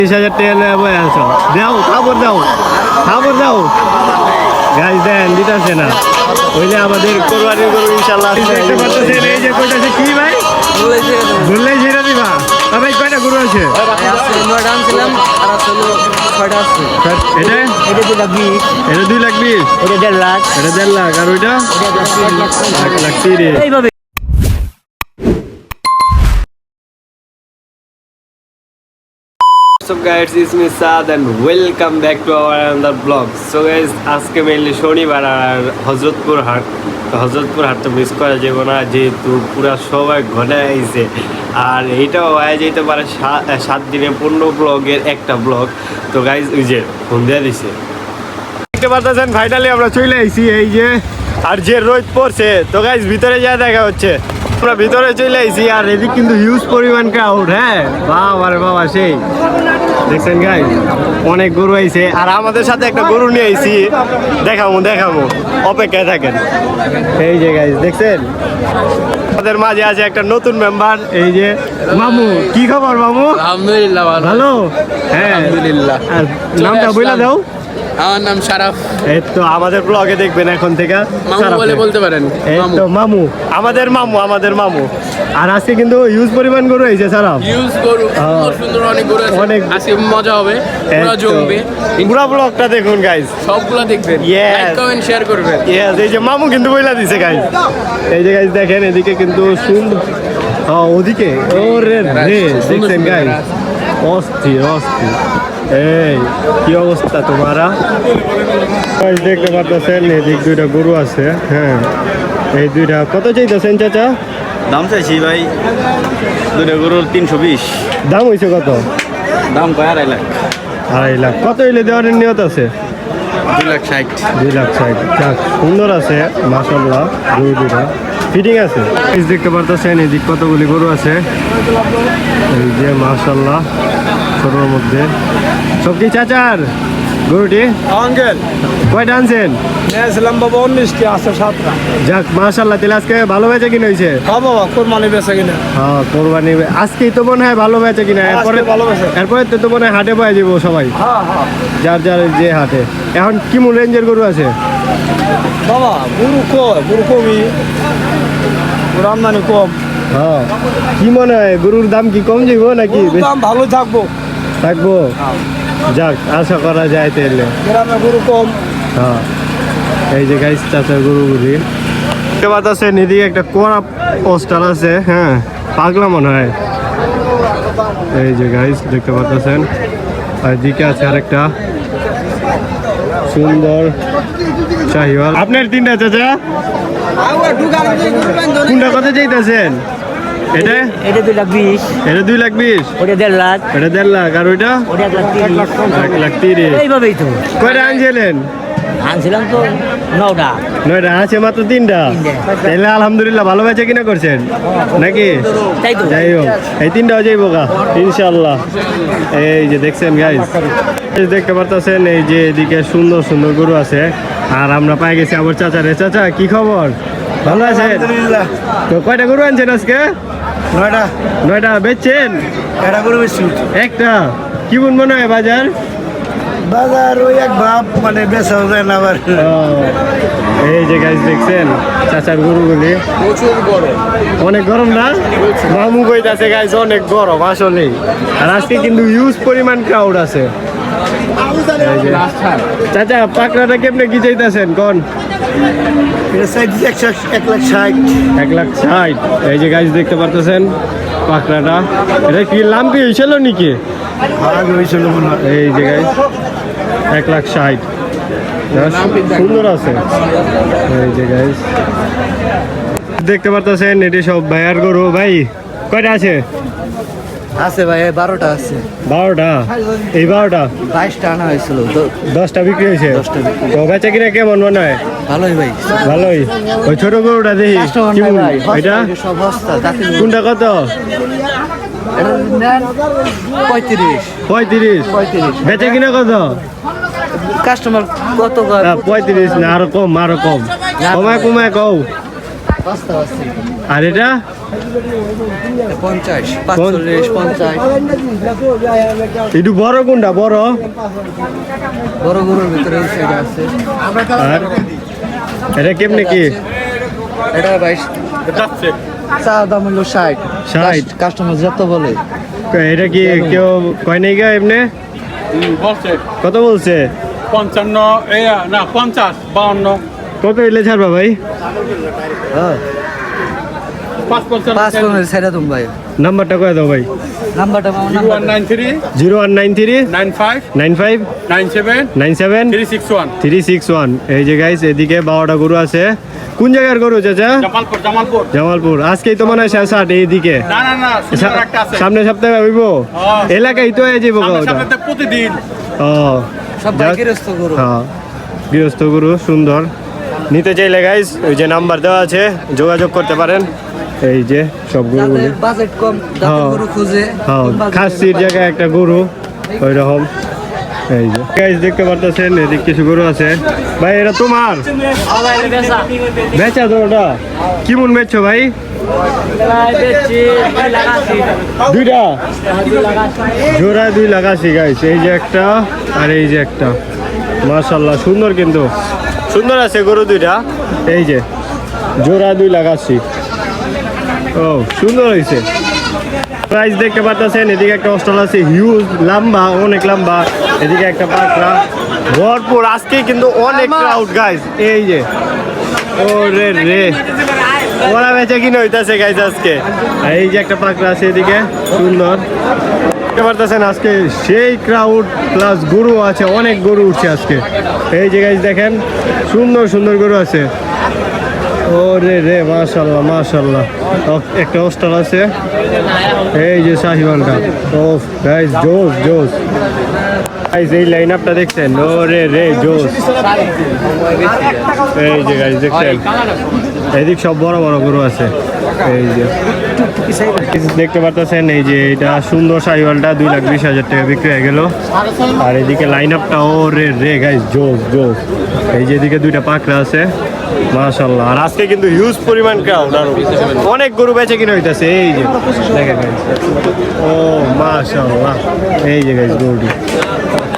30,000 টাকা বই আছো দাও খবর দাও গাছ দেন দিতেছে না ওইলে আমাদের কোরবানির গরু ইনশাআল্লাহ দেখতে পাচ্ছেন। এই যে কইতাছে কি ভাই বললেই ছেড়ে দিবা ভাই কয়টা গরু আছে? এটা 2,20,000 এটা 1,50,000 আর ওইটা 1,30,000 এইভাবে। So guys, it's me Saad and welcome back to our another vlog. So guys, আজকে মেইনলি শনিবার আর হযরতপুর হাট। তো হযরতপুর হাট তো মিস করা যাবে না, যেহেতু পুরা সবাই ঘনে আইছে আর এইটাও হয়ে যেতে পারে 7 দিনে 15 ব্লগের একটা ব্লগ। তো গাইজ ওই যে ফোন দিয়ে দিছে দেখতে পাচ্ছেন, ফাইনালি আমরা চলে আইছি। এই যে আর যে রোদ পড়ছে, তো গাইজ ভিতরে যা দেখা হচ্ছে আমরা ভিতরে চলে আইছি আর এদিক কিন্তু হিউজ পরিমাণ ক্রাউড। হ্যাঁ বাবা রে বাবা, সেই দেখছেন গাইজ অনেক গরু আইছে আর আমাদের সাথে একটা গরু নিয়ে আইছি, দেখাবো অপেক্ষায় থাকেন। এই যে গাইজ দেখছেন আমাদের মাঝে আছে একটা নতুন মেম্বার, এই যে মামু। কি খবর মামু? আলহামদুলিল্লাহ ভালো। হ্যাঁ আলহামদুলিল্লাহ। নামটা বইলা দাও। আমার নাম শারাফ। এই তো আমাদের ব্লগে দেখবেন এখন থেকে মামু বলে বলতে পারেন। এই তো মামু, আমাদের মামু। আর আজকে কিন্তু হিউজ পরিমাণ গরু হয়েছে শারাফ, হিউজ গরু, সুন্দর অনেক গরু আছে। অনেক আজকে মজা হবে, পুরো জমবে। পুরো ব্লগটা দেখুন গাইস, সবগুলা দেখবেন, লাইক কমেন্ট শেয়ার করবেন। ইয়েস, এই যে মামু কিন্তু বইলা দিছে গাইস। এই যে গাইস দেখেন এদিকে কিন্তু সুন্দর, ওদিকে ওরে রে দেখছেন গাইস, অস্থির। এই কি অবস্থা তোমারা দেখতে পাচ্ছেন? এদিক দুইটা গরু আছে। হ্যাঁ এই দুইটা কত চাইতেছেন চাচা? দাম চাইছি ভাই দুটো গরুর 320। দাম হয়েছে কত? দাম কয় 2.5 লাখ। কত হইলে দেওয়ার নিয়ত আছে? 2,60,000। 2,60,000। যাক সুন্দর আছে মাশাআল্লাহ, গরু দুইটা ফিটিং আছে। এই দেখতে পাচ্ছেন এদিক কতগুলি গরু আছে। এই যে মাশাআল্লাহ ছোটোর মধ্যে সব কি চাচার গরুটি? আঙ্কেল কয়টা আনছেন? নিয়েছিলাম বাবা 19টি, আছে 7টা। যাক মাশাআল্লাহ, তাহলে আজকে ভালো বেচা কিনা হয়েছে? হ্যাঁ বাবা, কোরবানি বেচা কিনা। হ্যাঁ কোরবানি আজকেই তো মনে হয় ভালো বেচা কিনা। এরপরে তো মনে হয় হাটে পাই যাবো সবাই, যার যে হাটে। এখন কি মূল রেঞ্জের গরু আছে বাবা? গরু কমই, গরু আমদানি কম। হ্যাঁ কি মনে হয় গরুর দাম কি কম যাইব নাকি দাম ভালো থাকবো? যাক আশা করা যায় তাহলে। গ্রামে গরু কম। হ্যাঁ এই যে গাইস চাচার গরুগুলি দেখতে পাচ্ছেন। এদিকে একটা কোরা পোস্টার আছে, হ্যাঁ পাগলা মনে হয়। এই যে গাইস দেখতে পাচ্ছেন, আর এদিকে আছে আরেকটা সুন্দর শাহিওয়াল। আপনার 3টা চাচা, কোনটা কত চাইতেছেন? এটা 2,20,000, এটা 2,20,000, ওটা 1,50,000, এটা 1,50,000 আর ওইটা 1,30,000। এইভাবেই তো কয়টা আনছিলেন? আনছিলাম তো 9টা আছে মাত্র 3টা। তাহলে আলহামদুলিল্লাহ ভালো বেচা কিনা করছেন নাকি? তাই তো। যাই হোক এই 3টাও যাইব গা ইনশাল্লাহ। এই যে দেখছেন গাইস, দেখতে পাচ্ছেন এই যে এদিকে সুন্দর গরু আছে আর আমরা পাই গেছি আবার চাচারে। চাচা কি খবর? ভালো আছেন? তো কয়টা গরু আনছেন আজকে? 9টা বেচছেন? এটা গরু বেশি একটা কি মনে হয় বাজার? বাজার ওই এক ভাব, মানে বেচা যায় না আবার। এই যে গাইস দেখছেন চাচার গরুগুলি, প্রচুর গরম, অনেক গরম না? মামু কইতাছে গাইস অনেক গরম আসলে। আর আজকে কিন্তু হিউজ পরিমাণ ক্রাউড আছে। এই যে চাচা পাকড়াটা কেমনে কি চাইতেছেন কোন? এটা চাইছি 1,60,000। 1,60,000। এই যে গাইস দেখতে পারতেছেন পাকড়াটা, এটা কি লাম কি হয়েছিল নাকি? এই যে গাইস 1,60,000 সুন্দর আছে। এই যে গাইস দেখতে পারতেছেন এটি সব ভাইয়ার গরু। ভাই কয়টা আছে? আছে ভাই 12টা আছে। 12টা? এই 12টা 22টা আনা হয়েছিল, 10টা বিক্রি হয়েছে। 10টা বিক্রি। তো বেচা কিনা কেমন মনে হয়? ভালোই ভাই, ভালোই। ওই ছোট গরুটা দেখি কাস্টমার কি নাই ভাই, এটা সব বস্তা জাতি। কোনটা কত? এটা নেন 35। 35। বেচা কিনা কত? কাস্টমার কত? 35 না, আরো কম কমায় কও। বস্তা আছে। আর এটা 50 45 50 একটু বড় কোনটা বড় বড় গরুর ভিতরে এই সাইড আছে আর এটা কেমনে কি এটা ভাই চা দাম হলো 60 60 কাস্টমার যত বলে এটা কি কেউ কয় নাই গা এমনি বলছে কত বলছে 55 এই না 50 52 কত এলে ছাড়বা ভাই হ্যাঁ 5% 5 কোন সাইড তুমি ভাই নাম্বারটা কয়ে দাও ভাই নাম্বারটা আমার নাম্বার 0193 0193 95 95 97 97 361 361 এই যে গাইস এদিকে 12টা গরু আছে কোন জায়গার গরু চাচা জামালপুর জামালপুর আজকেই তো মনে হয় শেষ হাট এইদিকে না সুন্দর একটা আছে সামনে সপ্তাহে হইব এলাকায় তো হয়ে যাবো সামনে প্রতিদিন ও সব যাক। গৃহস্থ গরু হ্যাঁ গৃহস্থ গরু সুন্দর নিতে চাইলে গাইস ওই যে নাম্বার দেওয়া আছে যোগাযোগ করতে পারেন এই যে সব গরুগুলি যাদের বাজেট কম যাদের হ্যাঁ। গরু খুঁজে হ্যাঁ খাসির জায়গায় একটা গরু ওই রকম এই যে গাইস দেখতে পারতেছেন এদিক কিছু গরু আছে ভাই এটা তোমার বেচা তো ওটা কি মন বেচছো ভাই দুইটা জোড়া 2,80,000 গাইস এই যে একটা আর এই যে একটা মাশাআল্লাহ সুন্দর কিন্তু সুন্দর আছে গরু দুইটা এই যে জোড়া 2,80,000 ও সুন্দর হয়েছে প্রাইস দেখতে পাচ্ছেন এদিকে একটা অস্টল আছে হিউজ লম্বা অনেক লম্বা এদিকে একটা পাকড়া ভরপুর আজকে কিন্তু অনেক ক্রাউড গাইস এই যে ও রে রে ওরা বেচে কিনে হইতাছে গাইস আজকে আর এই যে একটা পাকড়া আছে এদিকে সুন্দর দেখতে পারতেছেন আজকে সেই ক্রাউড প্লাস গরু আছে অনেক গরু উঠছে আজকে এই যে গাইস দেখেন সুন্দর সুন্দর গরু আছে ও রে রে মাশাআল্লাহ মাশাআল্লাহ একটা হোস্টেল আছে এই যে শাহিওয়ালটা ও গাইস জোস জোস গাইস এই লাইন আপটা দেখছেন ও রে রে জোস এই যে গাইস দেখছেন এদিক সব বড় বড় গরু আছে এই যে দেখতে পাচ্ছেন এই যে এটা সুন্দর শাহিওয়ালটা 2,20,000 টাকা বিক্রি হয়ে গেল আর এদিকে লাইন আপটা ও রে রে গাইস জোস জোস এই যে এদিকে দুইটা পাকড়া আছে মাশাআল্লাহ আর আজকে কিন্তু হিউজ পরিমাণ ক্রাউড আর অনেক গরু বেচে কিনে হইতাছে এই যে দেখেন ও মাশাআল্লাহ এই যে গাইস গরুটি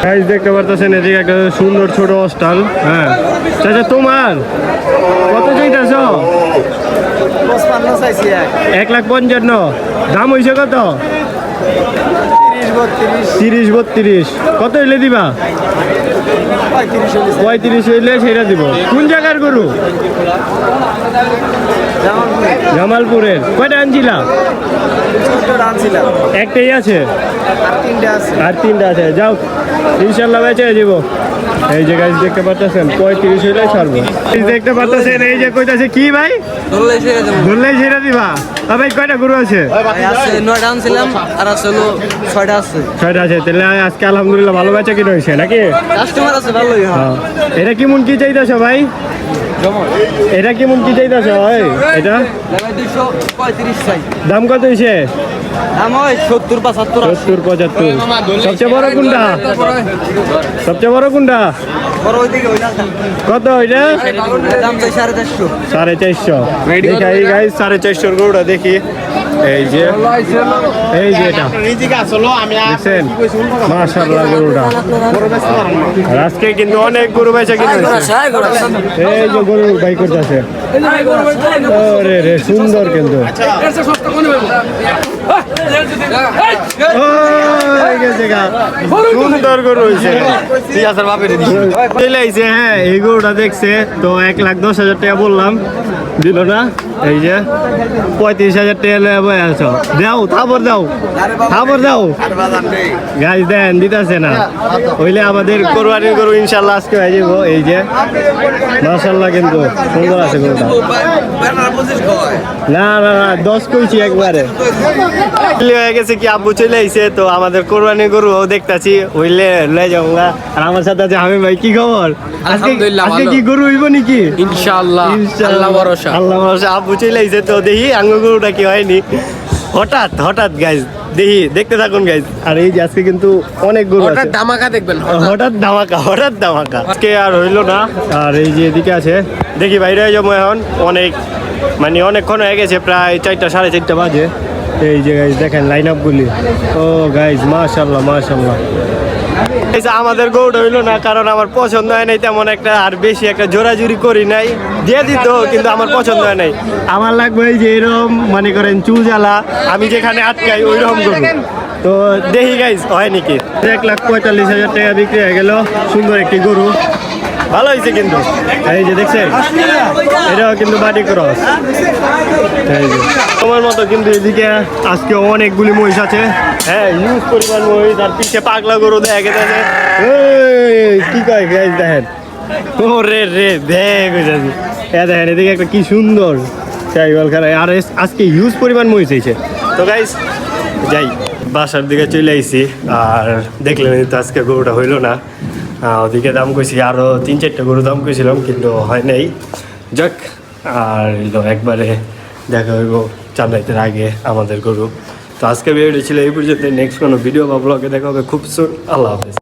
গাইস দেখতে পারতেছেন এদিকে একটা সুন্দর ছোট হস্টাল হ্যাঁ চাচা তোমার কত চাইতেছ 1,55,000 দাম হয়েছে কত 30-32 কত হইলে দিবা 35 হইলে সেটা দিব কোন জায়গার গরু জামালপুরের কয়টা আনছিলা একটাই আছে আর তিনটা আছে যাও ইনশাল্লাহ বেঁচে যাবো এই যে গাছ দেখতে পাচ্ছেন 35 হইলে ছাড়বো দেখতে পাচ্ছেন এই যে কইতাছে কি ভাই ধরলেই ছেড়ে দিবা ভাই কয়টা গরু আছে নয়টা আনছিলাম আর আসলে 6টা আছে 6টা আছে তাহলে আজকে আলহামদুলিল্লাহ ভালো বেচা কিনা হয়েছে নাকি কাস্টমার আছে ভালোই হ্যাঁ এটা কেমন কি চাইতেছ ভাই এটা কেমন কি চাইতেছ ভাই এটা 235 চাই দাম কত হয়েছে দাম হয় 70 75 70-75 সবচেয়ে বড় কোনটা সবচেয়ে বড় কোনটা বড় ওইদিকে ওইটা কত ওইটা দাম চাই 450 450 দেখাই গাইস 450 গরুটা দেখি এই যে এটা দেখছেন মাশাআল্লাহ গরুটা আর আজকে কিন্তু অনেক গরু বেচা কিনে এই যে গরু বাই করতেছে ওরে রে সুন্দর কিন্তু সুন্দর গরু হয়েছে হ্যাঁ এই গরুটা দেখছে তো 1,10,000 টাকা বললাম দিল না এই যে 35,000 টাকা আছো দাও থাপর দাও গাছ দেন দিতেছে না হইলে আমাদের কোরবানির গরু ইনশাল্লাহ আজকে হয়ে যাবো এই যে মাশাল্লাহ কিন্তু সুন্দর আছে গরুটা না 10 কইছি একবারে হয়ে গেছে কি আব্বু চলে আইছে তো আমাদের কোরবানির গরু দেখতাছি হইলে লয়ে যাবো আর আমার সাথে আছে আমি ভাই কি খবর আজকে কি গরু হইব নাকি ইনশাআল্লাহ আল্লাহ ভরসা আল্লাহ ভরসা আব্বু চলে আইছে তো দেখি আঙ্গুর গরুটা কি হয়নি হঠাৎ গাইজ দেখতে থাকুন গাইজ আর এই যে আজকে কিন্তু অনেক গরু আছে ধামাকা দেখবেন হঠাৎ ধামাকা আজকে আর হইলো না আর এই যে এদিকে আছে দেখি বাইরে যাবো এখন অনেক মানে অনেকক্ষণ হয়ে গেছে, প্রায় 4টা 4:30 বাজে। এই যে গাইজ দেখেন লাইন আপগুলি, ও গাইজ মাশাল্লাহ মাশাল্লাহ। এই যে আমাদের গরুটা হইলো না, কারণ আমার পছন্দ হয় নাই তেমন একটা, আর বেশি একটা জোরাজুরি করি নাই, দিয়ে দিত কিন্তু আমার পছন্দ হয় নাই। আমার লাগবে এই যে এরকম মনে করেন চুজালা, আমি যেখানে আটকাই ওই রকম গরু। তো দেখি গাইজ হয় নাকি। 1,45,000 টাকা বিক্রি হয়ে গেল, সুন্দর একটি গরু, ভালো হয়েছে কিন্তু। এই যে দেখছেন এটাও কিন্তু বাড়ি ক্রস। এই যে তোমার মতো কিন্তু এদিকে আজকে অনেকগুলি মহিষ আছে, হ্যাঁ ইউজ পরিমাণ মহিষ, আর পিছিয়ে পাগলা গরু দেখা গেছে। কি কয় গাইজ দেখেন, ও রে রে দেখ দেখেন এদিকে একটা কি সুন্দর সাইকেল খেলায়, আর আজকে হিউজ পরিমাণ মহিষ হয়েছে। তো গাইজ যাই বাসার দিকে চলে আইছি, আর দেখলেন তো আজকে গরুটা হইলো না। ওদিকে দাম কইছি, আরও 3-4টা গরু দাম কইছিলাম কিন্তু হয় নাই। যাক, আর একবারে দেখা হইব চাঁদাইতের আগে আমাদের গরু। তো আজকে ভিডিওটি ছিল এই পর্যন্ত, নেক্সট কোনো ভিডিও বা ব্লগে দেখা হবে খুব সুন। আল্লাহ হাফেজ।